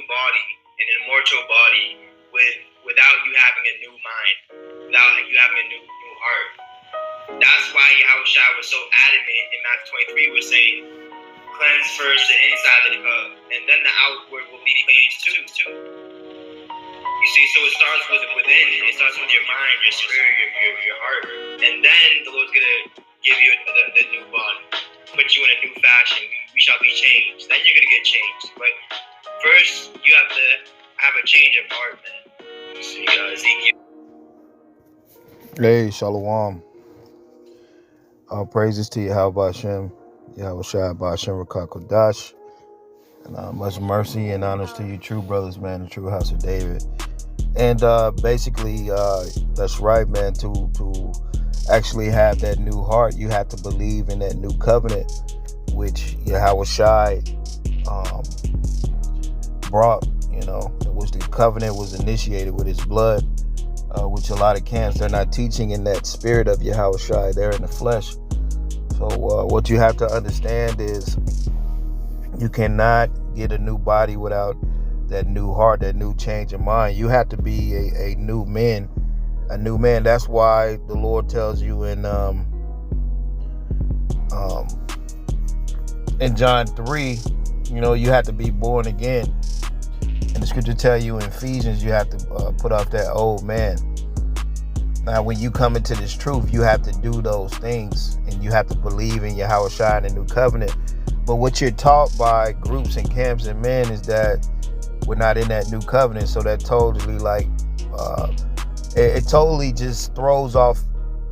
body, an immortal body, without you having a new mind, without you having a new heart. That's why Yahushua was so adamant in Matthew 23 was saying, cleanse first the inside of the cup, and then the outward will be cleansed too. You see, so it starts within. It starts with your mind, your spirit, your heart, and then the Lord's gonna give you the new body, put you in a new fashion. We shall be changed. Then you're gonna get changed. But first, you have to have a change of heart, man. You see, Ezekiel. Hey, Shalom. Praises to Yahweh Hashem, Yahweh Shai Ba'Hashem Rakakodash. And much mercy and honors to you, true brothers, man, the true house of David. And basically, that's right, man, to actually have that new heart, you have to believe in that new covenant, which Yahweh Shai brought, which the covenant was initiated with his blood, which a lot of camps, they're not teaching in that spirit of Yahweh Shai, they're in the flesh. So what you have to understand is you cannot get a new body without that new heart, that new change of mind. You have to be a new man, a new man. That's why the Lord tells you in John 3, you have to be born again. And the scripture tell you in Ephesians, you have to put off that old man. Now, when you come into this truth, you have to do those things, and you have to believe in Yahweh Shai and the new covenant. But what you're taught by groups and camps and men is that we're not in that new covenant. So that totally it totally just throws off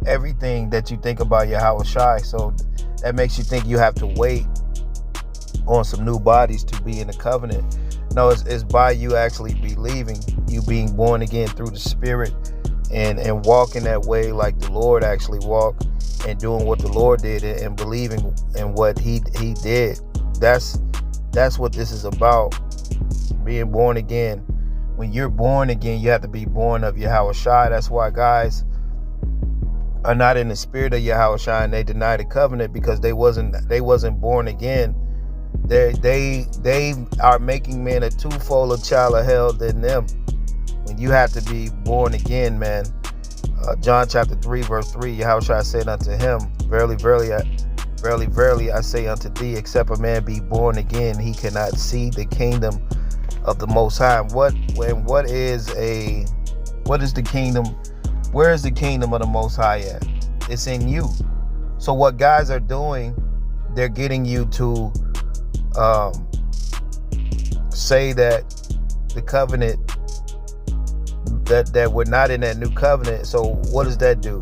everything that you think about Yahweh Shai. So that makes you think you have to wait on some new bodies to be in the covenant. No, it's by you actually believing, you being born again through the Spirit, and walking that way like the Lord actually walked, and doing what the Lord did, and believing in what he did. That's what this is about, being born again. When you're born again, you have to be born of Yahweh Shai. That's why guys are not in the spirit of Yahweh Shai, and they deny the covenant, because they wasn't born again. They are making men a twofold a child of hell than them. When you have to be born again, man. John chapter 3, verse 3, Yahushua said unto him, verily, verily, I say unto thee, except a man be born again, he cannot see the kingdom of the Most High. What is the kingdom? Where is the kingdom of the Most High at? It's in you. So what guys are doing, they're getting you to say that the covenant, that we're not in that new covenant. So what does that do?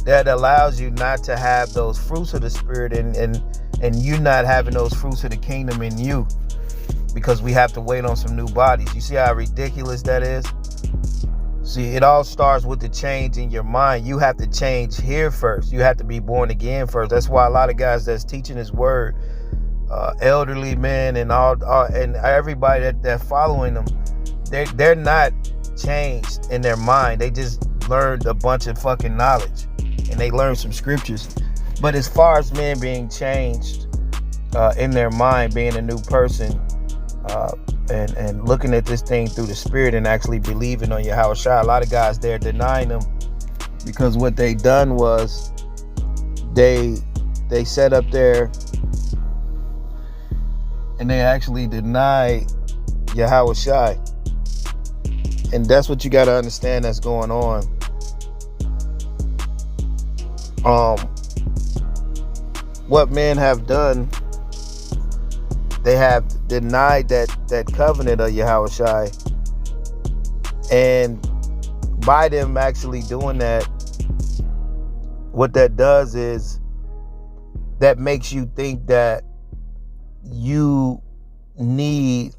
That allows you not to have those fruits of the Spirit, and you not having those fruits of the kingdom in you, because we have to wait on some new bodies. You see how ridiculous that is? See, it all starts with the change in your mind. You have to change here first. You have to be born again first. That's why a lot of guys that's teaching his word, elderly men and all and everybody that following them, they're not changed in their mind. They just learned a bunch of fucking knowledge, and they learned some scriptures. But as far as men being changed in their mind, being a new person, and looking at this thing through the Spirit and actually believing on Yahweh Shai, a lot of guys, they're denying them, because what they done was they sat up there and they actually denied Yahweh Shai. And that's what you got to understand that's going on. What men have done, they have denied that covenant of Yahweh Shai. And by them actually doing that, what that does is that makes you think that you need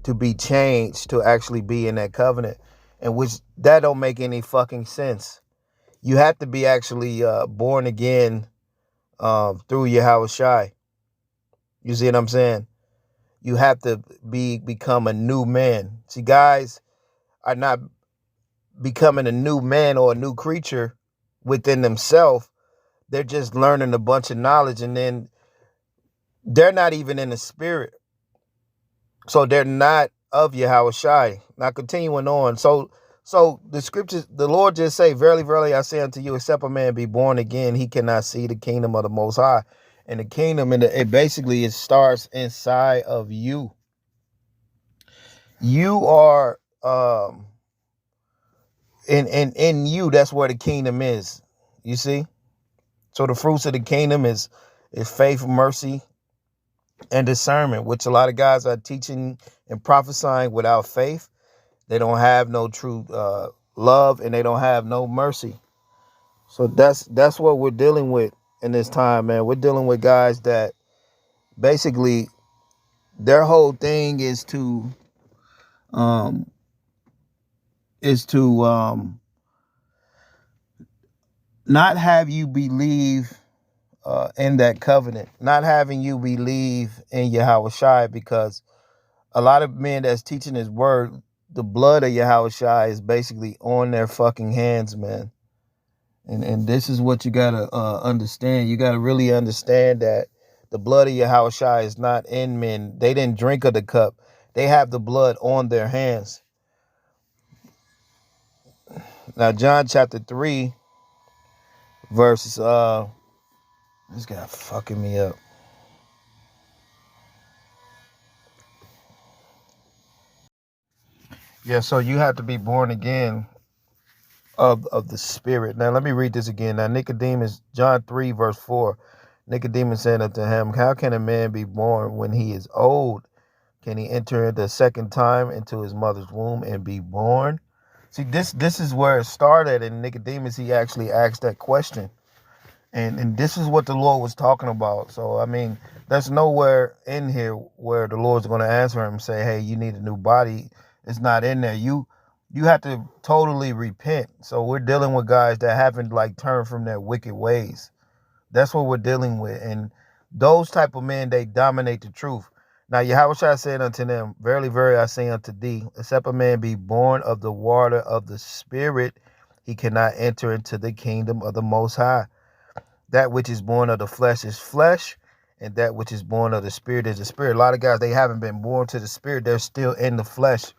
to be changed to actually be in that covenant, and which that don't make any fucking sense. You have to be actually born again through Yahweh Shai. You see what I'm saying? You have to become a new man. See, guys are not becoming a new man or a new creature within themselves. They're just learning a bunch of knowledge, and then they're not even in the spirit. So they're not of Yahushai. Now continuing on. So the scriptures, the Lord just say, verily, verily, I say unto you, except a man be born again, he cannot see the kingdom of the Most High. And the kingdom, it starts inside of you. You are in you. That's where the kingdom is. You see. So the fruits of the kingdom is faith, mercy, and discernment, which a lot of guys are teaching and prophesying without faith. They don't have no true love, and they don't have no mercy. So that's what we're dealing with in this time, man. We're dealing with guys that basically their whole thing is to um not have you believe in that covenant, not having you believe in Yahushua, because a lot of men that's teaching his word, the blood of Yahushua is basically on their fucking hands, man. And this is what you gotta understand. You gotta really understand that the blood of Yahushua is not in men. They didn't drink of the cup. They have the blood on their hands. Now, John chapter 3, verses this guy fucking me up. Yeah, so you have to be born again of the Spirit. Now, let me read this again. Now, Nicodemus, John 3, verse 4. Nicodemus said unto him, how can a man be born when he is old? Can he enter the second time into his mother's womb and be born? See, this is where it started. And Nicodemus, he actually asked that question. And this is what the Lord was talking about. So, I mean, there's nowhere in here where the Lord's going to answer him and say, hey, you need a new body. It's not in there. You have to totally repent. So we're dealing with guys that haven't turned from their wicked ways. That's what we're dealing with. And those type of men, they dominate the truth. Now, Yahushua said unto them, verily, verily, I say unto thee, except a man be born of the water of the Spirit, he cannot enter into the kingdom of the Most High. That which is born of the flesh is flesh, and that which is born of the Spirit is the Spirit. A lot of guys, they haven't been born to the Spirit. They're still in the flesh.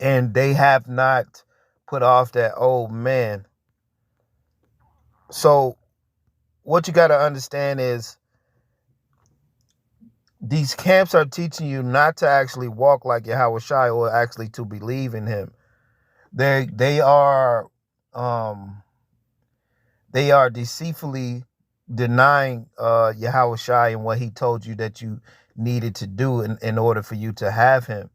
And they have not put off that old man. So what you got to understand is these camps are teaching you not to actually walk like Yahushua or actually to believe in him. They are deceitfully denying Yahushua and what he told you that you needed to do in order for you to have him.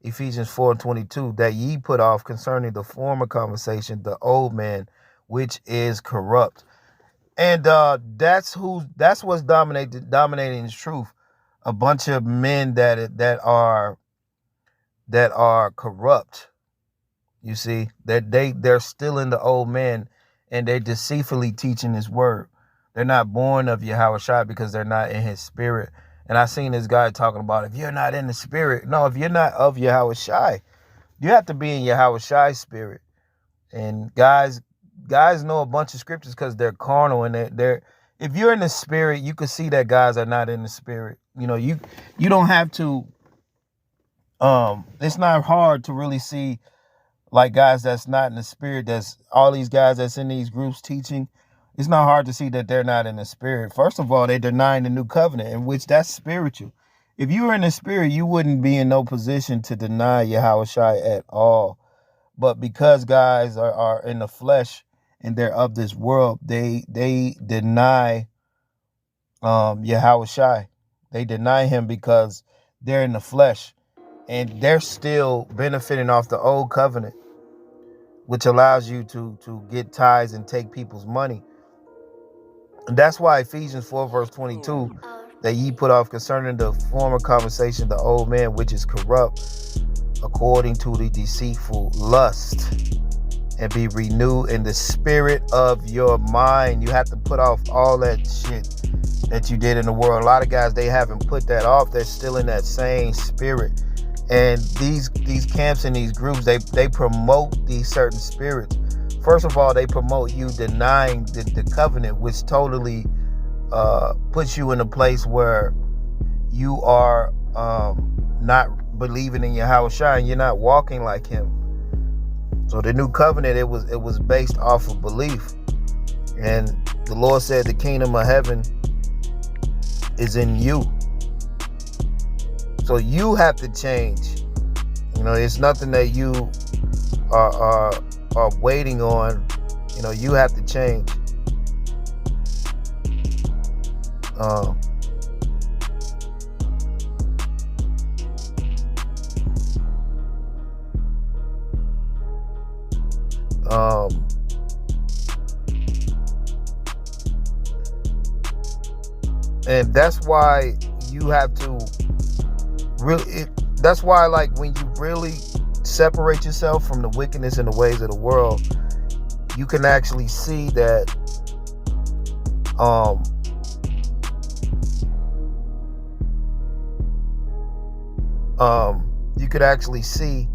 Ephesians 4:22, that ye put off concerning the former conversation the old man, which is corrupt. And that's what's dominating the truth. A bunch of men that are corrupt. You see, that they're still in the old man, and they're deceitfully teaching his word. They're not born of Yahushua because they're not in his spirit. And I seen this guy talking about, if you're not in the spirit, no, if you're not of Yahushua, you have to be in Yahushua's spirit. And guys know a bunch of scriptures because they're carnal, and they're if you're in the spirit, you can see that guys are not in the spirit. You know, you don't have to. It's not hard to really see guys that's not in the spirit. That's all these guys that's in these groups teaching. It's not hard to see that they're not in the spirit. First of all, they're denying the new covenant, in which that's spiritual. If you were in the spirit, you wouldn't be in no position to deny Yahushua at all. But because guys are in the flesh and they're of this world, they deny Yahushua. They deny him because they're in the flesh, and they're still benefiting off the old covenant, which allows you to get tithes and take people's money. And that's why Ephesians 4 verse 22, that ye put off concerning the former conversation the old man, which is corrupt according to the deceitful lust, and be renewed in the spirit of your mind. You have to put off all that shit that you did in the world. A lot of guys, they haven't put that off. They're still in that same spirit. And these camps and these groups, they promote these certain spirits. First of all, they promote you denying the covenant, which totally puts you in a place where you are not believing in Yahweh Shai and you're not walking like him. So the new covenant, it was based off of belief. And the Lord said the kingdom of heaven is in you. So you have to change. It's nothing that you are waiting on. You have to change. And that's why you have to really, that's why, like, when you really separate yourself from the wickedness and the ways of the world, you can actually see that you could actually see,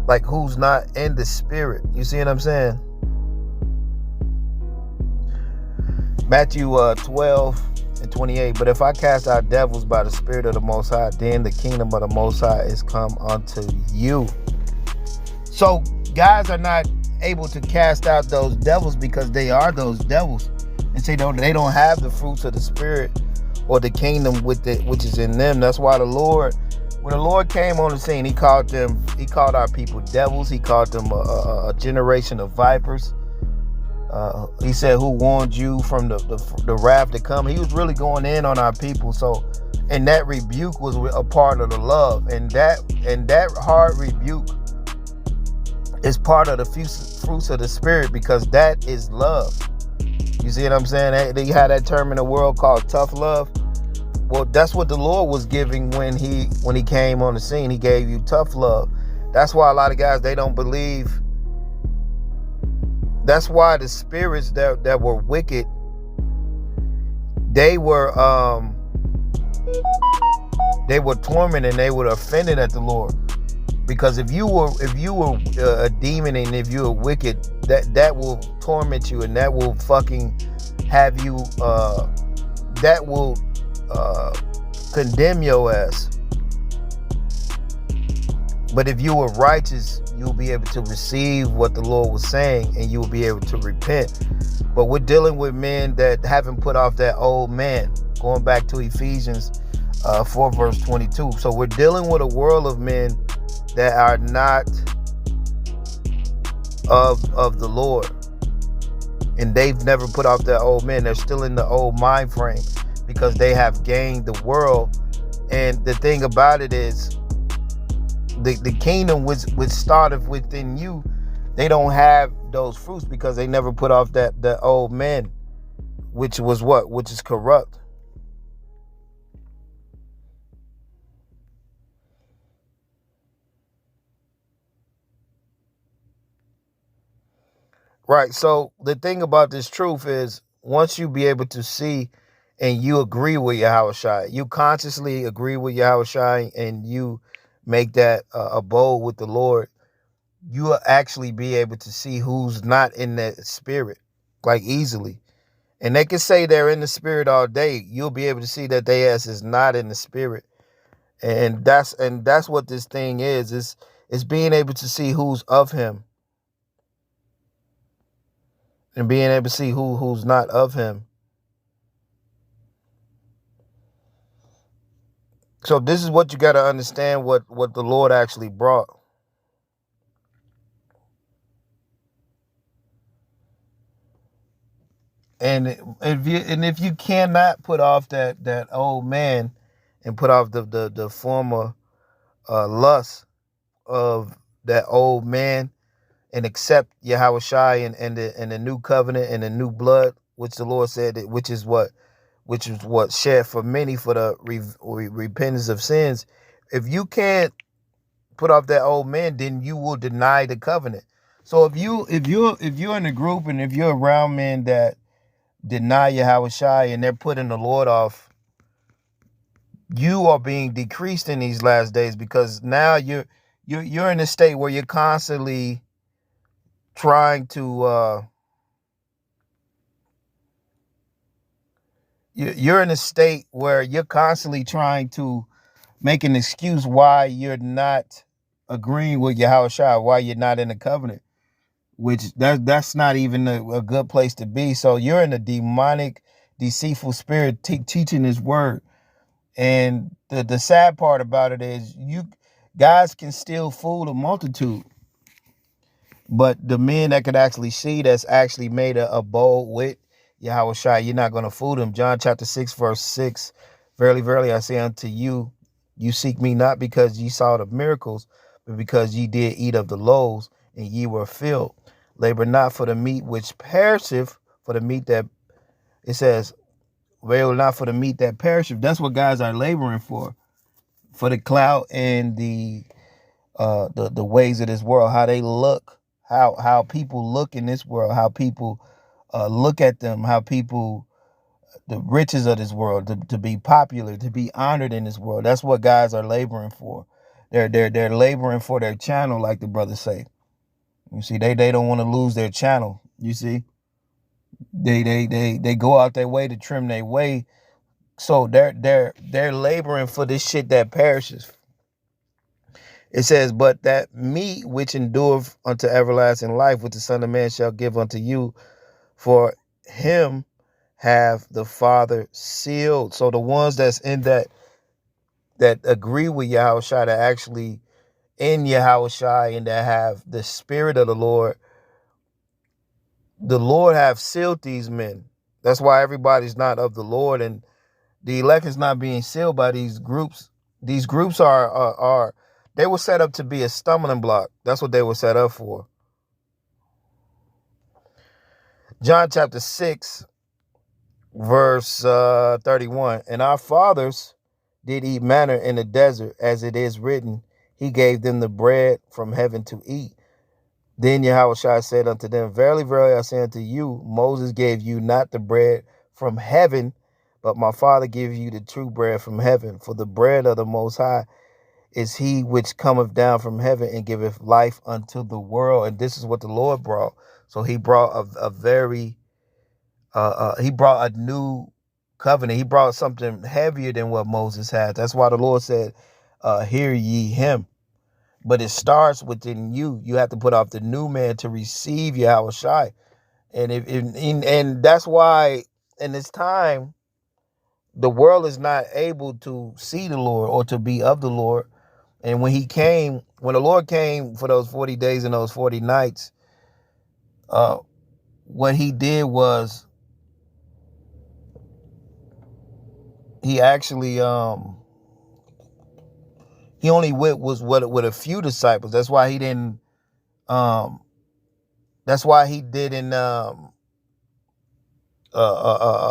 like, who's not in the spirit. You see what I'm saying? Matthew 12:28. But if I cast out devils by the Spirit of the Most High, then the kingdom of the Most High is come unto you. So guys are not able to cast out those devils because they are those devils, and say they don't have the fruits of the Spirit or the kingdom with it, which is in them. That's why when the Lord came on the scene, he called our people devils. He called them a generation of vipers. He said, who warned you from the wrath to come? He was really going in on our people. So, and that rebuke was a part of the love, and that hard rebuke is part of the fruits of the Spirit, because that is love. You see what I'm saying? They had that term in the world called tough love. Well, that's what the Lord was giving when he came on the scene. He gave you tough love. That's why a lot of guys, they don't believe. That's why the spirits that were wicked, they were tormented, they were offended at the Lord. Because if you were a demon, and if you were wicked, that will torment you, and that will fucking have you that will condemn your ass. But if you were righteous, you'll be able to receive what the Lord was saying, and you will be able to repent. But we're dealing with men that haven't put off that old man, going back to Ephesians 4 verse 22. So we're dealing with a world of men that are not of the Lord, and they've never put off that old man. They're still in the old mind frame because they have gained the world. And the thing about it is, the kingdom which started within you, they don't have those fruits because they never put off that old man, which is corrupt. Right. So the thing about this truth is, once you be able to see and you agree with Yahweh Shai, you consciously agree with Yahweh Shai, and you make that abode with the Lord, you will actually be able to see who's not in that spirit, like, easily. And they can say they're in the spirit all day. You'll be able to see that their ass is not in the spirit. And that's what this thing is. It's being able to see who's of him, and being able to see who's not of him. So this is what you got to understand, what the Lord actually brought. And if you cannot put off that old man, and put off the former lust of that old man, and accept Yahweh Shai and the new covenant and the new blood, which the Lord said that, which is what shed for many for the repentance of sins. If you can't put off that old man, then you will deny the covenant. So if you're in a group, and if you're around men that deny Yahweh Shai and they're putting the Lord off, you are being decreased in these last days, because now you're in a state where you're constantly trying to you're in a state where you're constantly trying to make an excuse why you're not agreeing with Yahushua, why you're not in the covenant, which that's not even a good place to be. So you're in a demonic, deceitful spirit teaching his word. And the sad part about it is you guys can still fool a multitude. But the men that could actually see, that's actually made a bold with Yahushua, you're not going to fool them. John chapter 6, verse 6. Verily, verily, I say unto you, you seek me not because ye saw the miracles, but because ye did eat of the loaves, and ye were filled. Labor not for the meat which perisheth, for the meat that, it says, labor not for the meat that perisheth. That's what guys are laboring for the clout and the ways of this world, how they look, how people look in this world, how people look at them, how people, the riches of this world, to be popular, to be honored in this world. That's what guys are laboring for. They're laboring for their channel, like the brothers say. You see, they don't want to lose their channel. You see, they go out their way to trim their way. So they're laboring for this shit that perishes. It says, but that meat which endureth unto everlasting life, which the Son of Man shall give unto you, for him have the Father sealed. So the ones that's in that agree with Yahushua, that actually in Yahushua, and that have the Spirit of the Lord have sealed these men. That's why everybody's not of the Lord, and the elect is not being sealed by these groups. These groups are they were set up to be a stumbling block. That's what they were set up for. John chapter 6, verse 31. And our fathers did eat manna in the desert, as it is written, he gave them the bread from heaven to eat. Then Yahushua said unto them, verily, verily, I say unto you, Moses gave you not the bread from heaven, but my Father giveth you the true bread from heaven. For the bread of the Most High is he which cometh down from heaven and giveth life unto the world. And this is what the Lord brought. So he brought a very, he brought a new covenant. He brought something heavier than what Moses had. That's why the Lord said, hear ye him. But it starts within you. You have to put off the new man to receive Yahushua. And and that's why in this time, the world is not able to see the Lord or to be of the Lord. And when the Lord came for those 40 days and those 40 nights, what he did was he actually, he only went with a few disciples. That's why he didn't,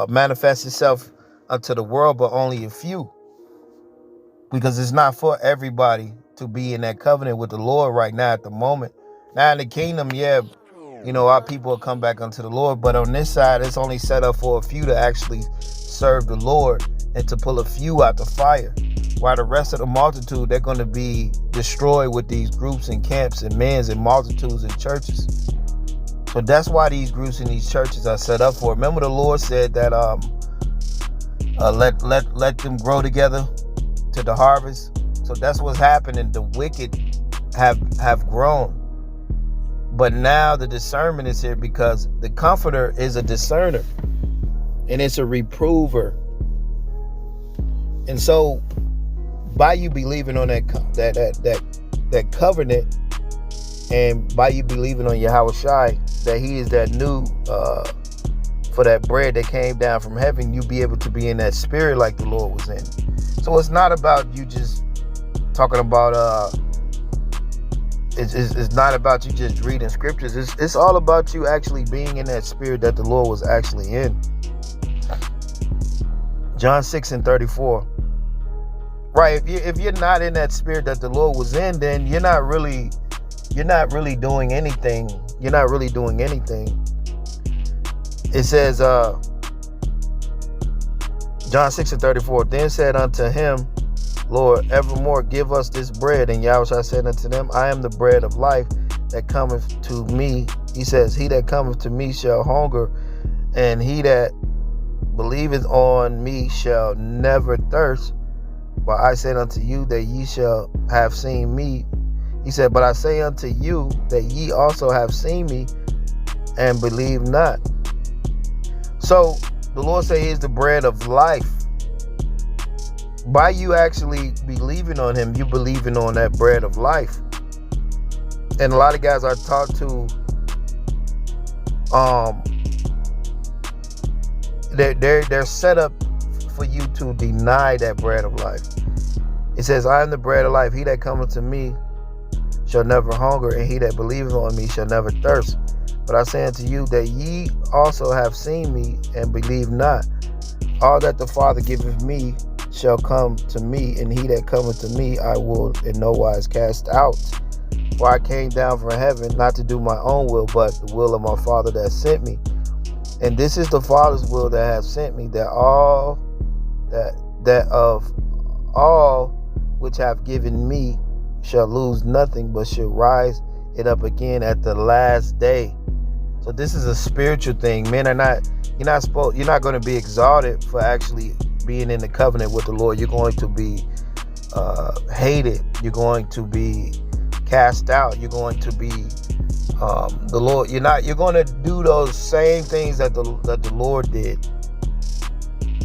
manifest himself unto the world, but only a few. Because it's not for everybody to be in that covenant with the Lord right now at the moment. Now in the kingdom, yeah, our people will come back unto the Lord. But on this side, it's only set up for a few to actually serve the Lord and to pull a few out the fire. While the rest of the multitude, they're going to be destroyed with these groups and camps and men's and multitudes and churches. So that's why these groups and these churches are set up for. Remember the Lord said that let them grow together to the harvest. So that's what's happening. The wicked have grown. But now the discernment is here, because the comforter is a discerner and it's a reprover. And so by you believing on that covenant, and by you believing on Yahushua, that he is that new for that bread that came down from heaven, you be able to be in that spirit like the Lord was in. So it's not about you just talking about it's not about you just reading scriptures. It's all about you actually being in that spirit that the Lord was actually in. John 6 and 34. Right, if you're not in that spirit that the Lord was in, then you're not really doing anything. You're not really doing anything. It says, John 6 and 34, then said unto him, Lord, evermore give us this bread. And Yahushua said unto them, I am the bread of life that cometh to me. He says, he that cometh to me shall hunger, and he that believeth on me shall never thirst. But I said unto you that ye shall have seen me. He said, but I say unto you that ye also have seen me and believe not. So the Lord say he is the bread of life. By you actually believing on him, you believing on that bread of life. And a lot of guys are taught to they're set up for you to deny that bread of life. It says, I am the bread of life. He that cometh to me shall never hunger, and he that believeth on me shall never thirst. But I say unto you that ye also have seen me and believe not. All that the Father giveth me shall come to me, and he that cometh to me I will in no wise cast out. For I came down from heaven not to do my own will, but the will of my Father that sent me. And this is the Father's will that hath sent me, that of all which have given me shall lose nothing, but shall rise it up again at the last day. So this is a spiritual thing. Men are not, you're not going to be exalted for actually being in the covenant with the Lord. You're going to be hated. You're going to be cast out. You're going to be the Lord. You're going to do those same things that the Lord did.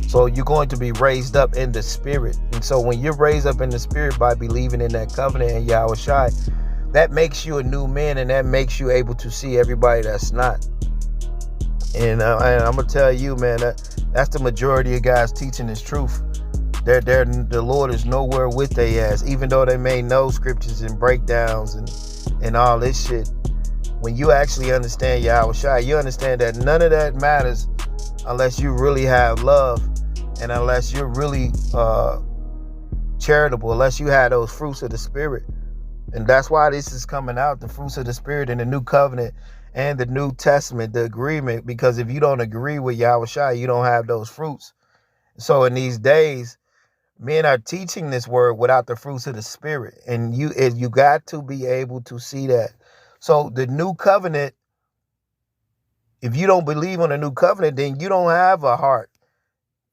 So you're going to be raised up in the spirit. And so when you're raised up in the spirit by believing in that covenant in Yahweh Shai, that makes you a new man, and that makes you able to see everybody that's not. And I'm gonna tell you, man, that's the majority of guys teaching this truth. The Lord is nowhere with they ass, even though they may know scriptures and breakdowns and all this shit. When you actually understand Yahweh Shai, you understand that none of that matters unless you really have love, and unless you're really charitable, unless you have those fruits of the Spirit. And that's why this is coming out, the fruits of the Spirit in the New Covenant and the New Testament, the agreement. Because if you don't agree with Yahweh Shai, you don't have those fruits. So in these days, men are teaching this word without the fruits of the Spirit. And you got to be able to see that. So the New Covenant, if you don't believe on the New Covenant, then you don't have a heart.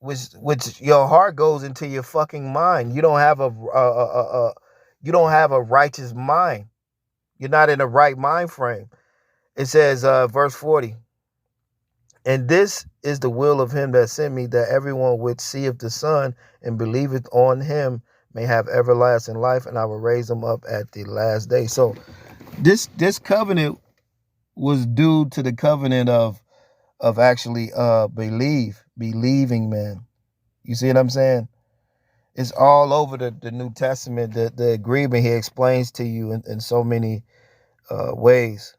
Which your heart goes into your fucking mind. You don't have a righteous mind. You're not in the right mind frame. It says, verse 40, and this is the will of him that sent me, that everyone which seeth the Son and believeth on him may have everlasting life, and I will raise them up at the last day. So this covenant was due to the covenant of actually believing, man. You see what I'm saying? It's all over the New Testament, the agreement he explains to you in so many ways.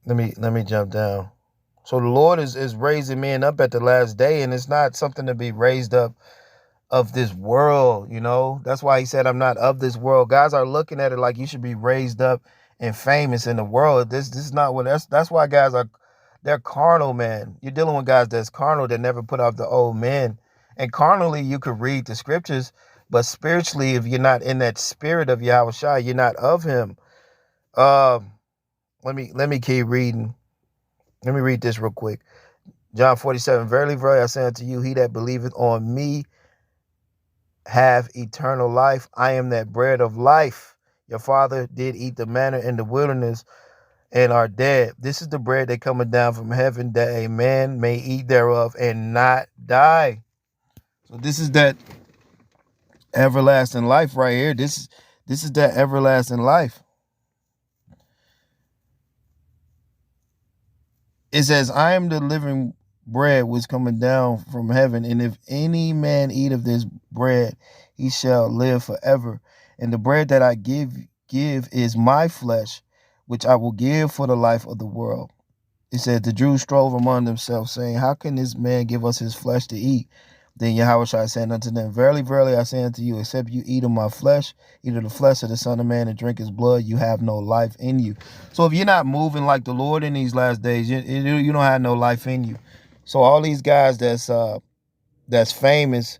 Let me jump down. So the Lord is raising men up at the last day, and it's not something to be raised up of this world, you know. That's why he said, I'm not of this world. Guys are looking at it like you should be raised up and famous in the world. This is not what that's why guys they're carnal, man. You're dealing with guys that's carnal, that never put off the old men. And carnally, you could read the scriptures, but spiritually, if you're not in that spirit of Yahweh Shai, you're not of him. Let me keep reading. Let me read this real quick. John 47, verily, verily, I say unto you, he that believeth on me have eternal life. I am that bread of life. Your father did eat the manna in the wilderness and are dead. This is the bread that cometh down from heaven, that a man may eat thereof and not die. So this is that everlasting life right here. This is that everlasting life. It says, I am the living bread which cometh down from heaven, and if any man eat of this bread, he shall live forever. And the bread that I give is my flesh, which I will give for the life of the world. It said, the Jews strove among themselves, saying, how can this man give us his flesh to eat? Then Yahweh said unto them, verily, verily, I say unto you, except you eat of my flesh, eat of the flesh of the Son of Man, and drink his blood, you have no life in you. So if you're not moving like the Lord in these last days, you don't have no life in you. So all these guys that's famous,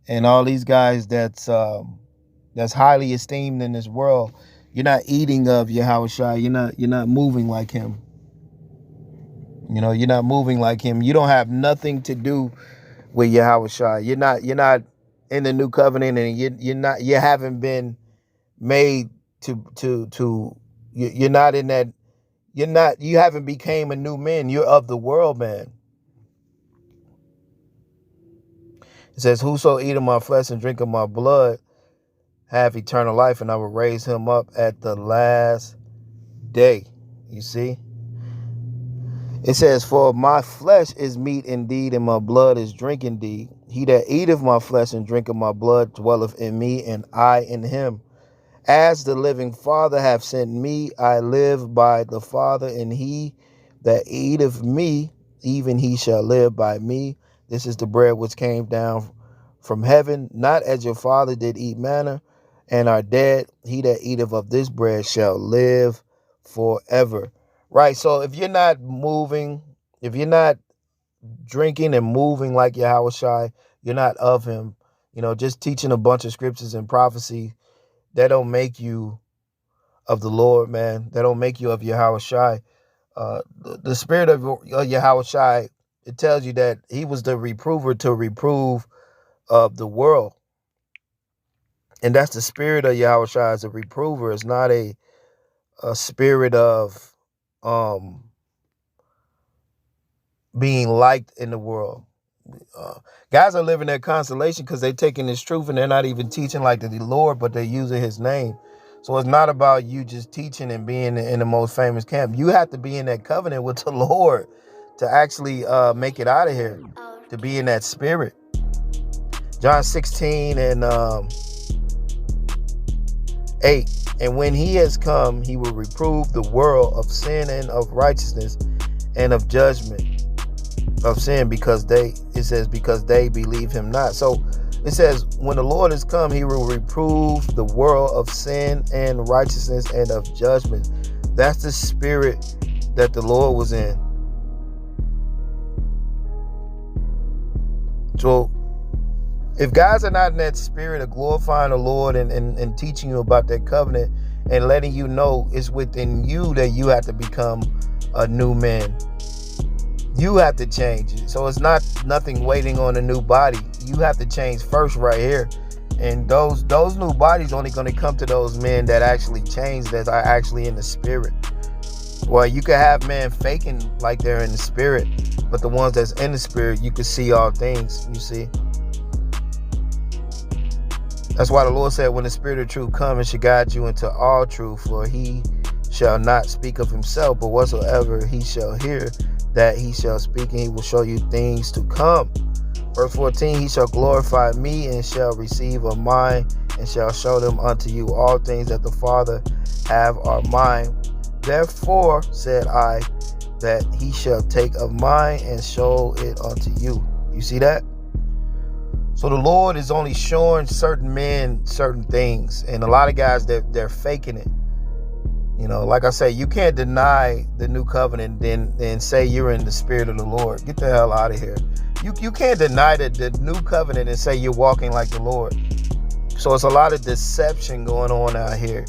and all these guys that's highly esteemed in this world, You're not eating of Yahushua. You're not moving like him. You're not moving like him. You don't have nothing to do with Yahushua. You're not in the new covenant, and you haven't been made you're not in that. You haven't became a new man. You're of the world, man. It says, whoso eat of my flesh and drink of my blood have eternal life, and I will raise him up at the last day. You see? It says, for my flesh is meat indeed, and my blood is drink indeed. He that eateth my flesh and drinketh my blood dwelleth in me, and I in him. As the living Father hath sent me, I live by the Father, and he that eateth me, even he shall live by me. This is the bread which came down from heaven, not as your father did eat manna, and are dead. He that eateth of this bread shall live forever. Right, so if you're not moving, if you're not drinking and moving like Yahushua, you're not of him. Just teaching a bunch of scriptures and prophecy, that don't make you of the Lord, man. That don't make you of Yahushua. The spirit of Yahushua, it tells you that he was the reprover to reprove of the world. And that's the spirit of Yahushua as a reprover. It's not a spirit of being liked in the world. Guys are living that consolation because they're taking this truth and they're not even teaching like the Lord, but they're using his name. So it's not about you just teaching and being in the most famous camp. You have to be in that covenant with the Lord to actually make it out of here, to be in that spirit. John 16 and 8. And when he has come, he will reprove the world of sin and of righteousness and of judgment. Of sin, because they believe him not. So it says, when the Lord has come, he will reprove the world of sin and righteousness and of judgment. That's the spirit that the Lord was in. So if guys are not in that spirit of glorifying the Lord and teaching you about that covenant and letting you know it's within you that you have to become a new man, you have to change it. So it's not nothing waiting on a new body. You have to change first right here. And those new bodies only going to come to those men that actually change, that are actually in the spirit. Well, you can have men faking like they're in the spirit, but the ones that's in the spirit, you can see all things, you see. That's why the Lord said, when the spirit of truth comes, it shall guide you into all truth, for he shall not speak of himself, but whatsoever he shall hear, that he shall speak, and he will show you things to come. Verse 14, he shall glorify me, and shall receive of mine, and shall show them unto you. All things that the Father have are mine. Therefore said I, that he shall take of mine and show it unto you. You see that? So the Lord is only showing certain men certain things, and a lot of guys, they're faking it. Like I say, you can't deny the new covenant then say you're in the spirit of the Lord. Get the hell out of here. You can't deny the new covenant and say you're walking like the Lord. So it's a lot of deception going on out here.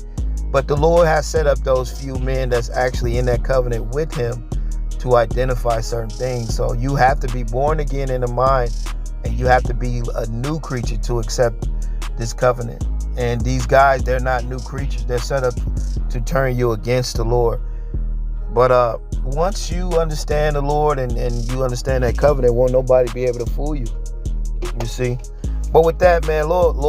But the Lord has set up those few men that's actually in that covenant with him to identify certain things. So you have to be born again in the mind, and you have to be a new creature to accept this covenant. And these guys, they're not new creatures. They're set up to turn you against the Lord. But once you understand the Lord and you understand that covenant, won't nobody be able to fool you. You see? But with that, man, Lord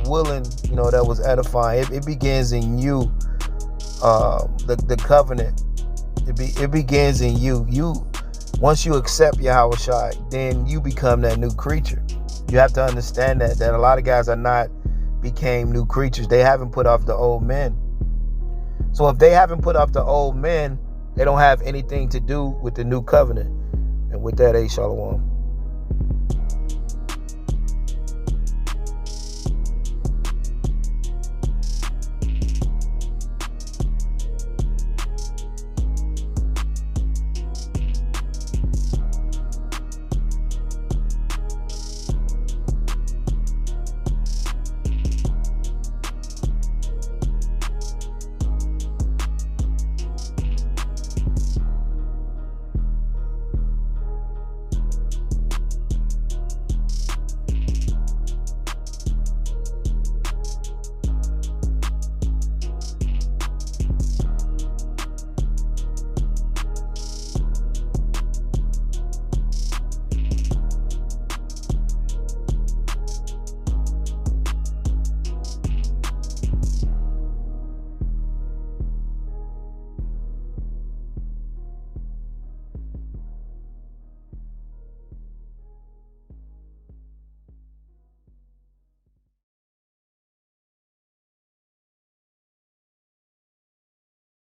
willing, that was edifying. It begins in you. The covenant. It begins in you. Once you accept Yahushua, then you become that new creature. You have to understand that a lot of guys are not became new creatures. They haven't put off the old men. So if they haven't put off the old men, they don't have anything to do with the new covenant. And with that, Shalom.